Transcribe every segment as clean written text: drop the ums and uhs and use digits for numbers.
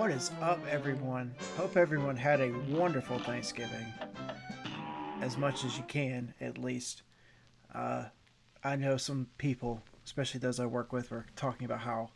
What is up, everyone? Hope everyone had a wonderful Thanksgiving. As much as you can, at least. Uh, I know some people, especially those I work with, were talking about how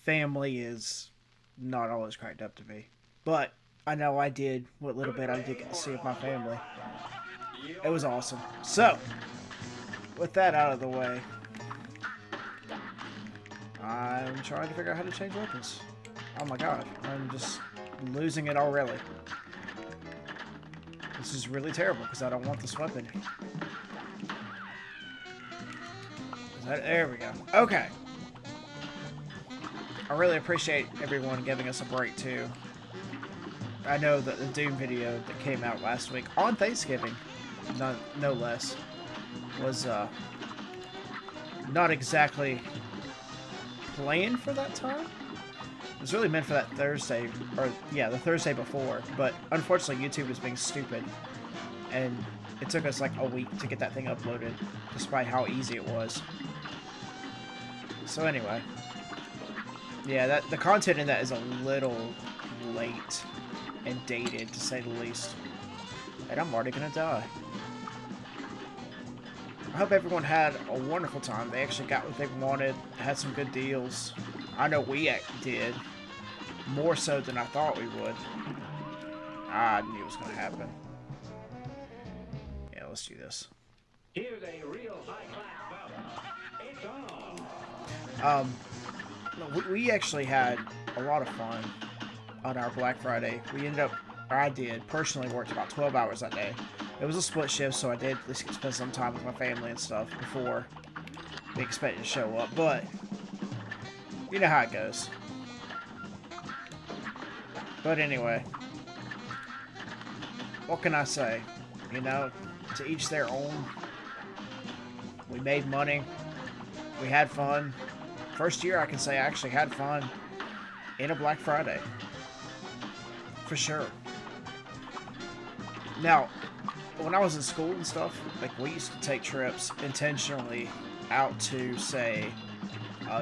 family is not always cracked up to be. But I know I did what little bit I did get to see of my family. It was awesome. So, with that out of the way, I'm trying to figure out how to change weapons. Oh my god, I'm just losing it already. This is really terrible because I don't want this weapon. There we go. Okay. I really appreciate everyone giving us a break too. I know that the Doom video that came out last week on Thanksgiving, no less, was not exactly planned for that time. It was really meant for that Thursday, or yeah, the Thursday before, but unfortunately YouTube was being stupid, and it took us like a week to get that thing uploaded, despite how easy it was. So anyway, yeah, the content in that is a little late and dated, to say the least, and I'm already gonna die. I hope everyone had a wonderful time. They actually got what they wanted, had some good deals. I know we did. More so than I thought we would. I knew it was going to happen. Yeah, let's do this. Here's a real high-class bout. It's on. We actually had a lot of fun on our Black Friday. We ended up, or I did, personally worked about 12 hours that day. It was a split shift, so I did at least spend some time with my family and stuff before they expected to show up. But, you know how it goes. But anyway, what can I say? You know, to each their own. We made money. We had fun. First year I can say I actually had fun in a Black Friday. For sure. Now, when I was in school and stuff, like we used to take trips intentionally out to, say,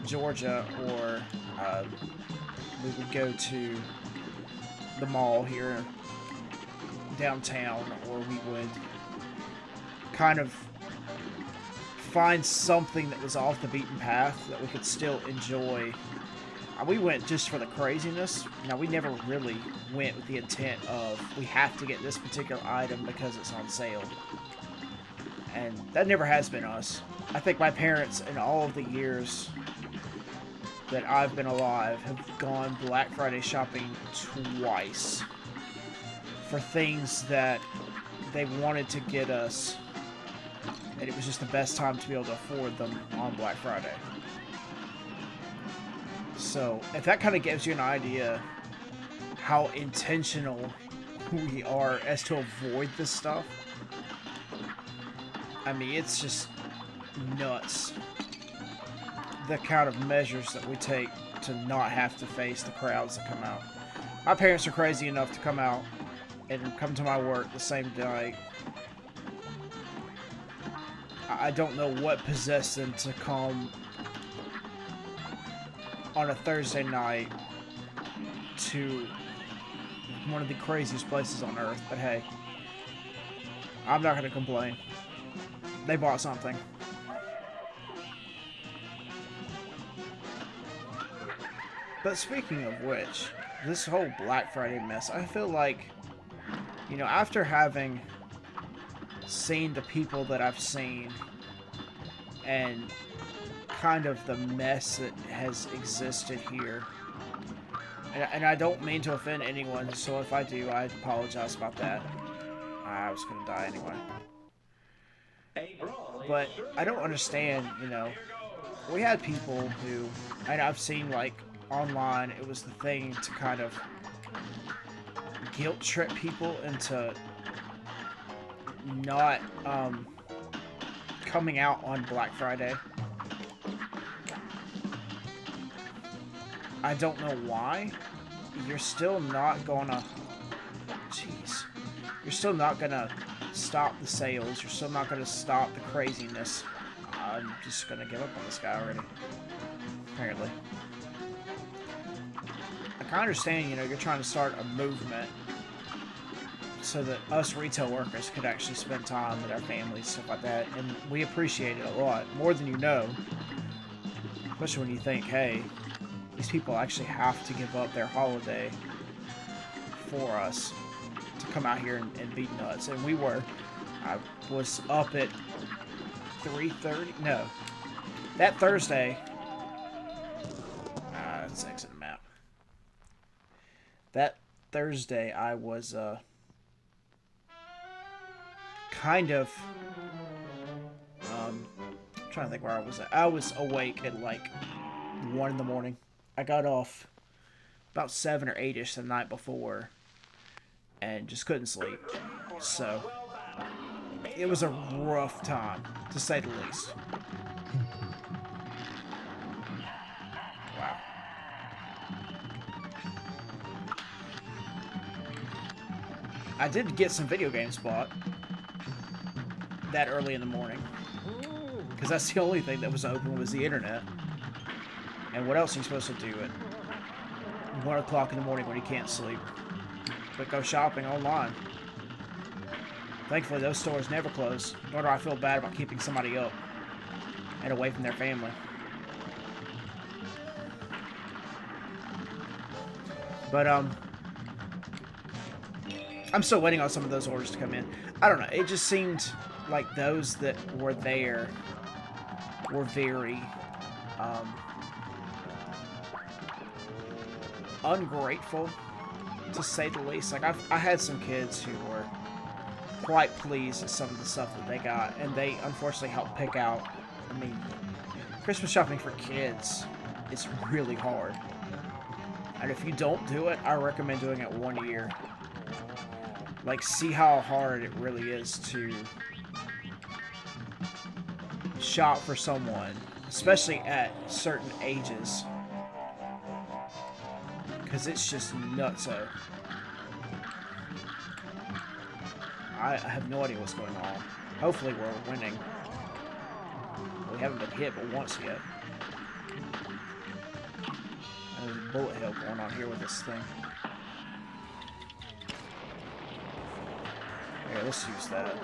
Georgia, or we would go to the mall here downtown, or we would kind of find something that was off the beaten path that we could still enjoy. We went just for the craziness. Now, we never really went with the intent of we have to get this particular item because it's on sale. And that never has been us. I think my parents, in all of the years that I've been alive, have gone Black Friday shopping twice for things that they wanted to get us, and it was just the best time to be able to afford them on Black Friday. So, if that kind of gives you an idea how intentional we are as to avoid this stuff, I mean, it's just nuts, the kind of measures that we take to not have to face the crowds that come out. My parents are crazy enough to come out and come to my work the same night. I don't know what possessed them to come on a Thursday night to one of the craziest places on earth, but hey, I'm not going to complain. They bought something. But speaking of which, this whole Black Friday mess, I feel like, you know, after having seen the people that I've seen and kind of the mess that has existed here, and I don't mean to offend anyone, so if I do, I apologize about that. I was going to die anyway. But I don't understand, you know, we had people who, and I've seen, like, online, it was the thing to kind of guilt trip people into not coming out on Black Friday. I don't know why. You're still not gonna... Jeez. You're still not gonna stop the sales. You're still not gonna stop the craziness. I'm just gonna give up on this guy already. Apparently. Like, I understand, you know, you're trying to start a movement so that us retail workers could actually spend time with our families, stuff like that, and we appreciate it a lot, more than you know, especially when you think, hey, these people actually have to give up their holiday for us to come out here and be nuts. And we were. I was up at 3:30. No, that Thursday. Let's exit the map. That Thursday, I was kind of. I'm trying to think where I was at. I was awake at like 1 in the morning. I got off about 7 or 8ish the night before and just couldn't sleep. So it was a rough time, to say the least. Wow. I did get some video games bought that early in the morning, because that's the only thing that was open was the internet. And what else are you supposed to do at 1 o'clock in the morning when you can't sleep? But go shopping online. Thankfully, those stores never close, nor do I feel bad about keeping somebody up and away from their family. But, I'm still waiting on some of those orders to come in. I don't know, it just seemed like those that were there were very, ungrateful, to say the least. Like, I had some kids who were quite pleased with some of the stuff that they got, and they unfortunately helped pick out. I mean, Christmas shopping for kids is really hard, and if you don't do it, I recommend doing it 1 year. Like, see how hard it really is to shop for someone, especially at certain ages, because it's just nutso. I have no idea what's going on. Hopefully we're winning. We haven't been hit but once yet. There's a bullet hell going on here with this thing. Here, let's use that.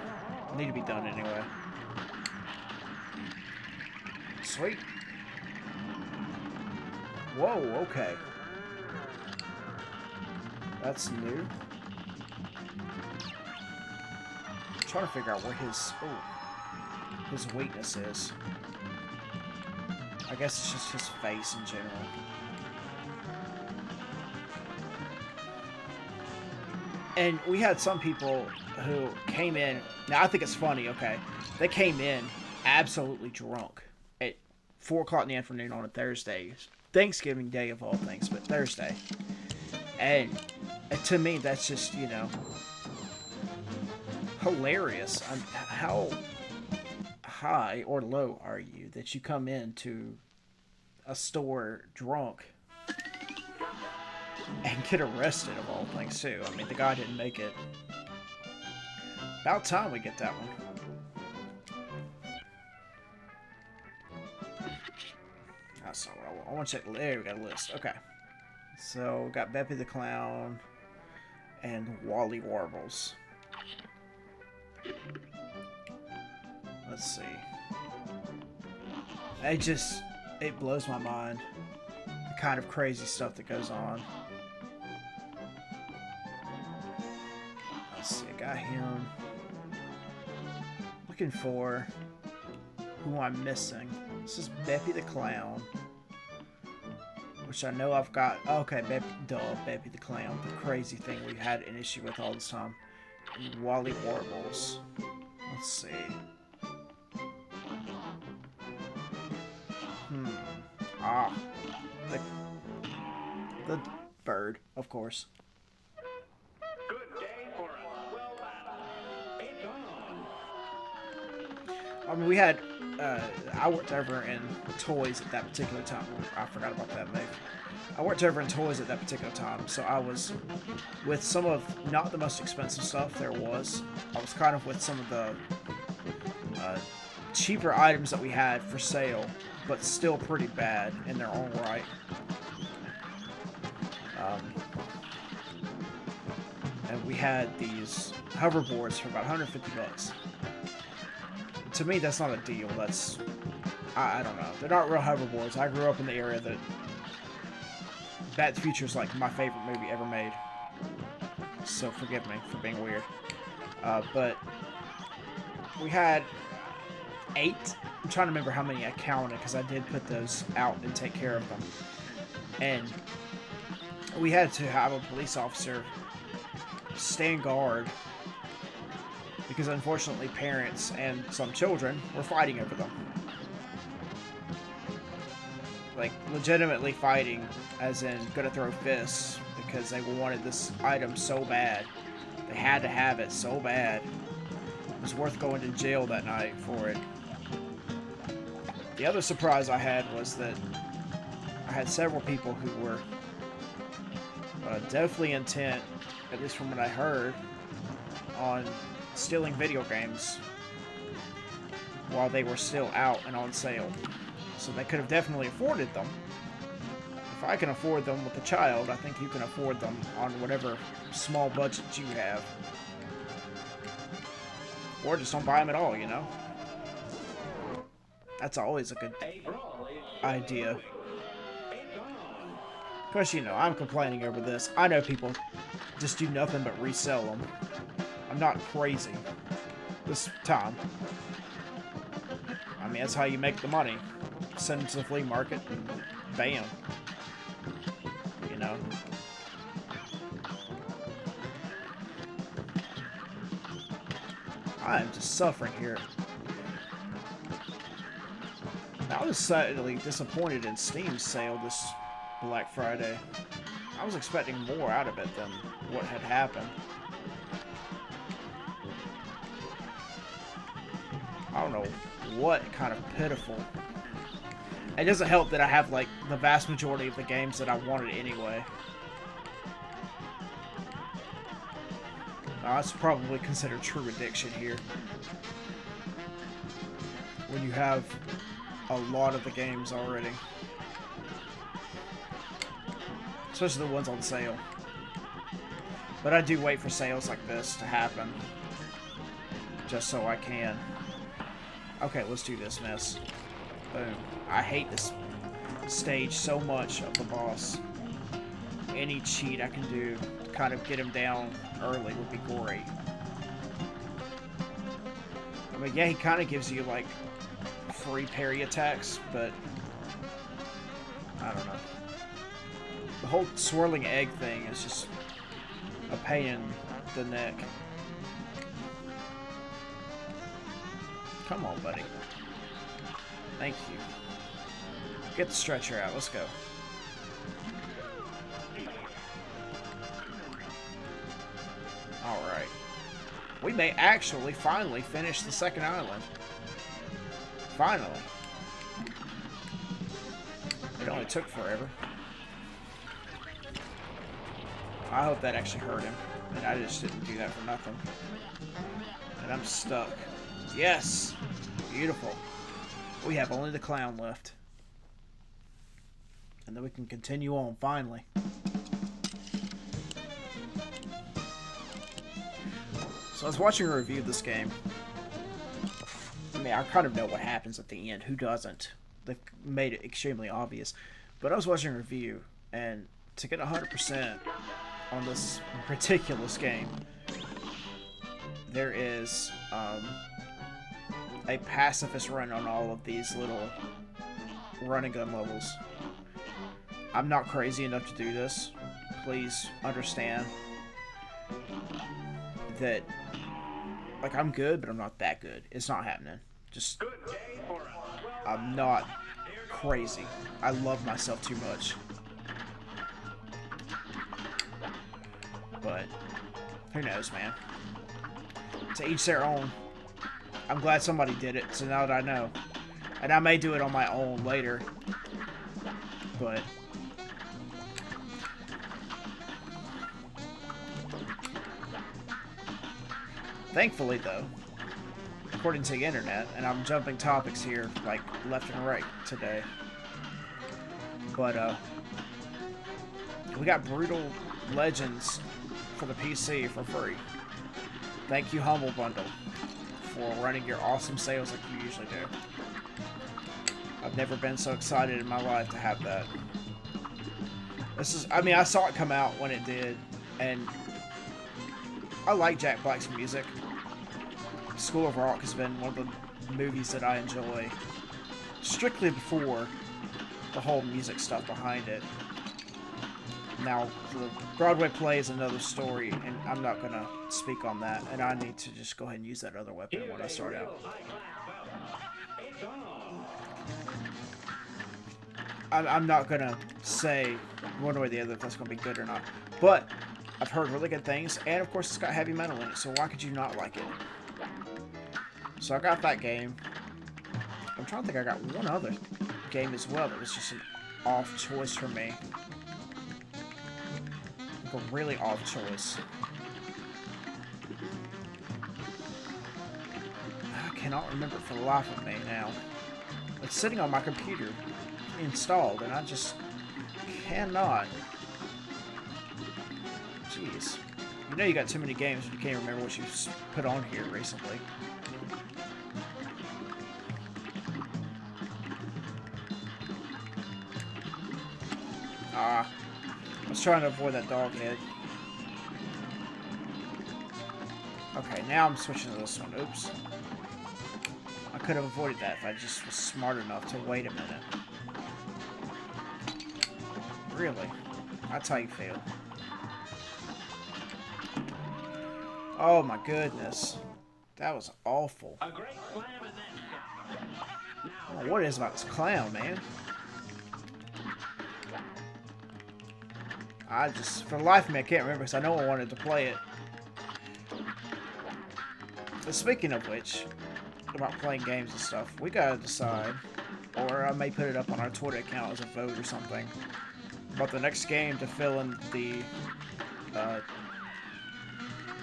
Need to be done anyway. Sweet. Whoa, okay. That's new. I'm trying to figure out where his weakness is. I guess it's just his face in general. And we had some people who came in. Now, I think it's funny, okay? They came in absolutely drunk at 4 o'clock in the afternoon on a Thursday. Thanksgiving Day of all things, but Thursday. And to me, that's just, you know, hilarious. How high or low are you that you come into a store drunk and get arrested of all things too? I mean, the guy didn't make it. About time we get that one. That's not what I want. I want to check. There we got a list. Okay. So we got Beppy the Clown and Wally Warbles. Let's see. It blows my mind. The kind of crazy stuff that goes on. Let's see, I got him. Looking for who I'm missing. This is Beppy the Clown. Which I know I've got. Okay, Beppy the Clown. The crazy thing we've had an issue with all this time. Wally Warbles. Let's see. The bird, of course. Good day for us. Well, it's on. I mean, we had, I worked over in toys at that particular time. I forgot about that, maybe. I worked over in toys at that particular time, so I was with some of, not the most expensive stuff there was. I was kind of with some of the cheaper items that we had for sale, but still pretty bad in their own right. Um, and we had these hoverboards for about 150 bucks. To me, that's not a deal. That's, I don't know. They're not real hoverboards. I grew up in the area that Back to the Future is like my favorite movie ever made. So forgive me for being weird. But we had 8. I'm trying to remember how many I counted because I did put those out and take care of them. And we had to have a police officer stand guard because unfortunately parents and some children were fighting over them. Like, legitimately fighting, as in gonna throw fists because they wanted this item so bad. They had to have it so bad. It was worth going to jail that night for it. The other surprise I had was that I had several people who were definitely intent, at least from what I heard, on stealing video games while they were still out and on sale. So they could have definitely afforded them. If I can afford them with a child, I think you can afford them on whatever small budget you have. Or just don't buy them at all, you know? That's always a good idea. Of course, you know, I'm complaining over this. I know people just do nothing but resell them. I'm not crazy this time. I mean, that's how you make the money. Send them to the flea market and bam. You know? I am just suffering here. I was slightly disappointed in Steam's sale this Black Friday. I was expecting more out of it than what had happened. I don't know what kind of pitiful. It doesn't help that I have, like, the vast majority of the games that I wanted anyway. That's probably considered true addiction here. When you have a lot of the games already. Especially the ones on sale. But I do wait for sales like this to happen. Just so I can. Okay, let's do this mess. Boom. I hate this stage so much of the boss. Any cheat I can do to kind of get him down early would be great. I mean, yeah, he kind of gives you, like, free parry attacks, but I don't know. The whole swirling egg thing is just a pain in the neck. Come on, buddy. Thank you. Get the stretcher out. Let's go. Alright. We may actually finally finish the second island. Finally. It only took forever. I hope that actually hurt him. And I just didn't do that for nothing. And I'm stuck. Yes! Beautiful. We have only the clown left. And then we can continue on, finally. So I was watching a review of this game. I mean, I kind of know what happens at the end. Who doesn't? They've made it extremely obvious. But I was watching a review, and to get 100% on this ridiculous game, there is a pacifist run on all of these little run and gun levels. I'm not crazy enough to do this. Please understand that, like, I'm good, but I'm not that good. It's not happening. Just, I'm not crazy. I love myself too much. But, who knows, man. To each their own. I'm glad somebody did it, so now that I know. And I may do it on my own later. But thankfully, though, according to the internet, and I'm jumping topics here, like, left and right today, but, We got Brutal Legends for the PC for free. Thank you, Humble Bundle, for running your awesome sales like you usually do. I've never been so excited in my life to have that. This is, I mean, I saw it come out when it did, and I like Jack Black's music. School of Rock has been one of the movies that I enjoy, strictly before the whole music stuff behind it. Now, the Broadway play is another story, and I'm not going to speak on that, and I need to just go ahead and use that other weapon when I start out. I'm not going to say one way or the other if that's going to be good or not, but I've heard really good things, and of course it's got heavy metal in it, so why could you not like it? So I got that game. I'm trying to think, I got one other game as well that was just an off choice for me. Like a really off choice. I cannot remember for the life of me now. It's sitting on my computer installed, and I just cannot. Jeez. You know you got too many games and you can't remember what you put on here recently. I was trying to avoid that dog head. Okay, now I'm switching to this one. Oops. I could have avoided that if I just was smart enough to wait a minute. Really? That's how you feel. Oh my goodness. That was awful. A great slam and then Oh, what is about this clown, man? I just, for the life of me, I can't remember because I know I wanted to play it. But speaking of which, about playing games and stuff, we gotta decide, or I may put it up on our Twitter account as a vote or something, about the next game to fill in the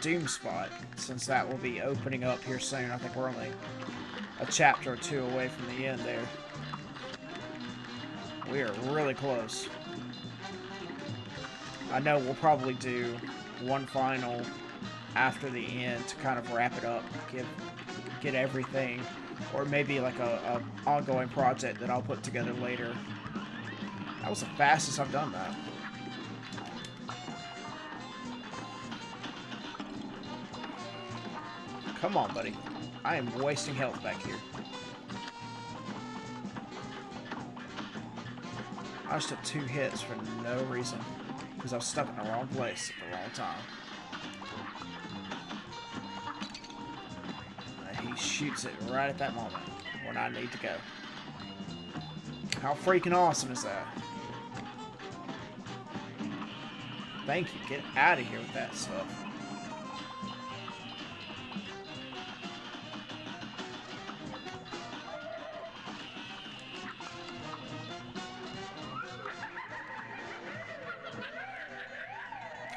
Doom spot, since that will be opening up here soon. I think we're only a chapter or two away from the end there. We are really close. I know we'll probably do one final after the end to kind of wrap it up, get everything, or maybe like a ongoing project that I'll put together later. That was the fastest I've done that. Come on, buddy. I am wasting health back here. I just took 2 hits for no reason. Because I was stuck in the wrong place at the wrong time. And he shoots it right at that moment when I need to go. How freaking awesome is that? Thank you. Get out of here with that stuff.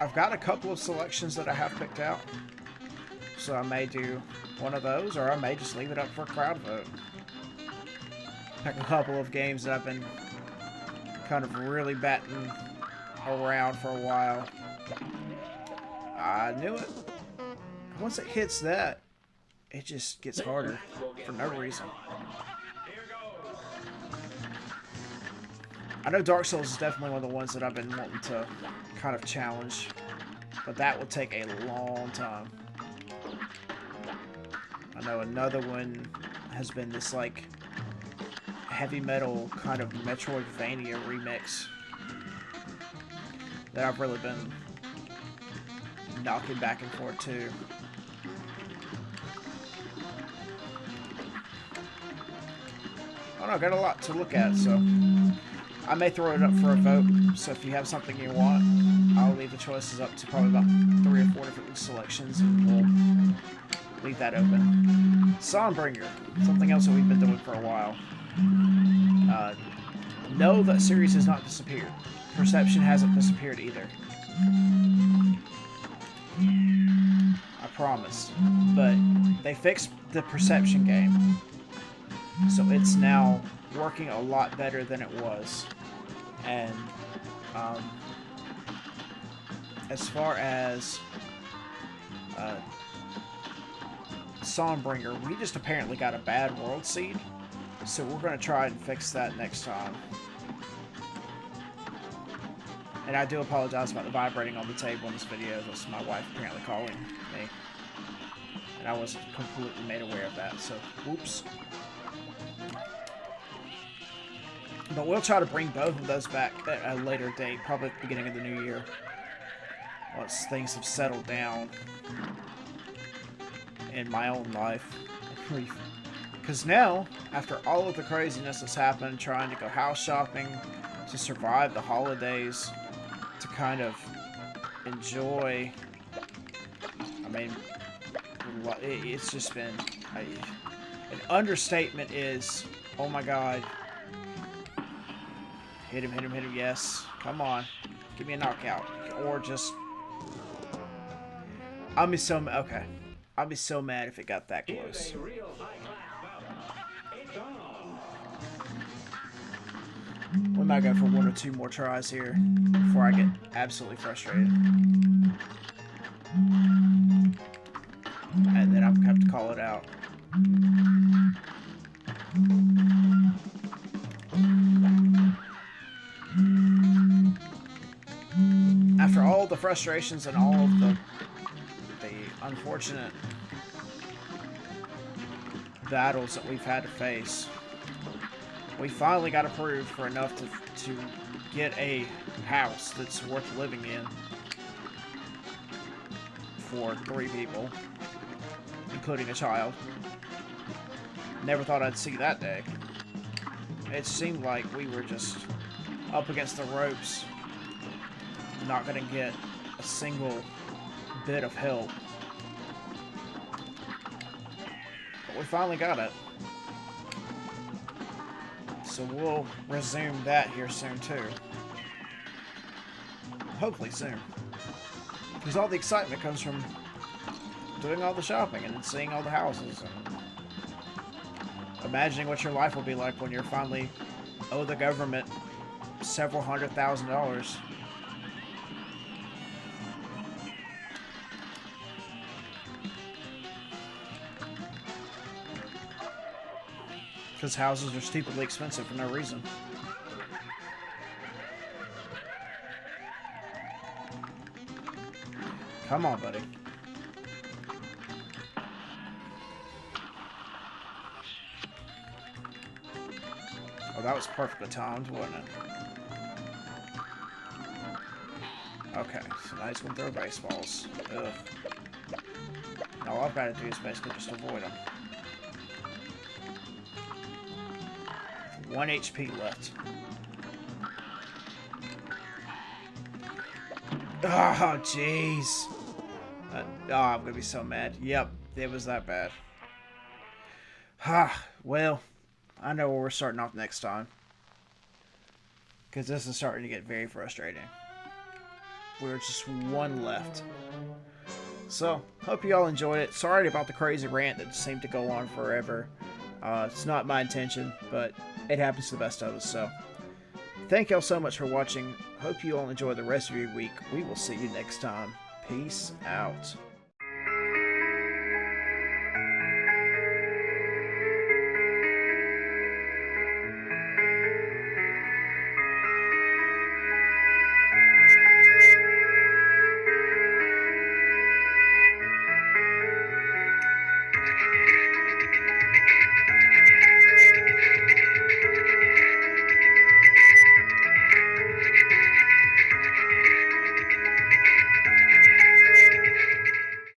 I've got a couple of selections that I have picked out, so I may do one of those, or I may just leave it up for a crowd vote. Pick a couple of games that I've been kind of really batting around for a while. I knew it. Once it hits that, it just gets harder for no reason. I know Dark Souls is definitely one of the ones that I've been wanting to kind of challenge, but that will take a long time. I know another one has been this like heavy metal kind of Metroidvania remix that I've really been knocking back and forth to. I don't know, I got a lot to look at, so I may throw it up for a vote. So if you have something you want, I'll leave the choices up to probably about 3 or 4 different selections, and we'll leave that open. Songbringer, something else that we've been doing for a while. No, that series has not disappeared. Perception hasn't disappeared either. I promise. But they fixed the Perception game, so it's now working a lot better than it was. And as far as Songbringer, we just apparently got a bad world seed, so we're going to try and fix that next time. And I do apologize about the vibrating on the table in this video. That's my wife apparently calling me. And I wasn't completely made aware of that, so whoops. But we'll try to bring both of those back at a later date, probably at the beginning of the new year. Once things have settled down in my own life. Because now, after all of the craziness that's happened, trying to go house shopping, to survive the holidays, to kind of enjoy, I mean, it's just been, an understatement is, oh my god, hit him, yes, come on, give me a knockout, or just, I'll be so, okay, I'll be so mad if it got that close. We might go for 1 or 2 more tries here before I get absolutely frustrated. And then I'm gonna have to call it out. After all the frustrations and all of the unfortunate battles that we've had to face, we finally got approved for enough to get a house that's worth living in for 3 people, including a child. Never thought I'd see that day. It seemed like we were just up against the ropes, not gonna get a single bit of help. But we finally got it. So we'll resume that here soon too. Hopefully soon. Because all the excitement comes from doing all the shopping and seeing all the houses and imagining what your life will be like when you're finally owe the government several $100,000. Because houses are stupidly expensive for no reason. Come on, buddy. Oh, that was perfectly timed, wasn't it? Okay, so now he's going to throw baseballs. Ugh. Now all I've got to do is basically just avoid them. 1 HP left. Oh, jeez. Oh, I'm gonna be so mad. Yep, it was that bad. Well, I know where we're starting off next time. Because this is starting to get very frustrating. We're just 1 left. So, hope you all enjoyed it. Sorry about the crazy rant that seemed to go on forever. It's not my intention, but it happens to the best of us, so. Thank y'all so much for watching. Hope you all enjoy the rest of your week. We will see you next time. Peace out.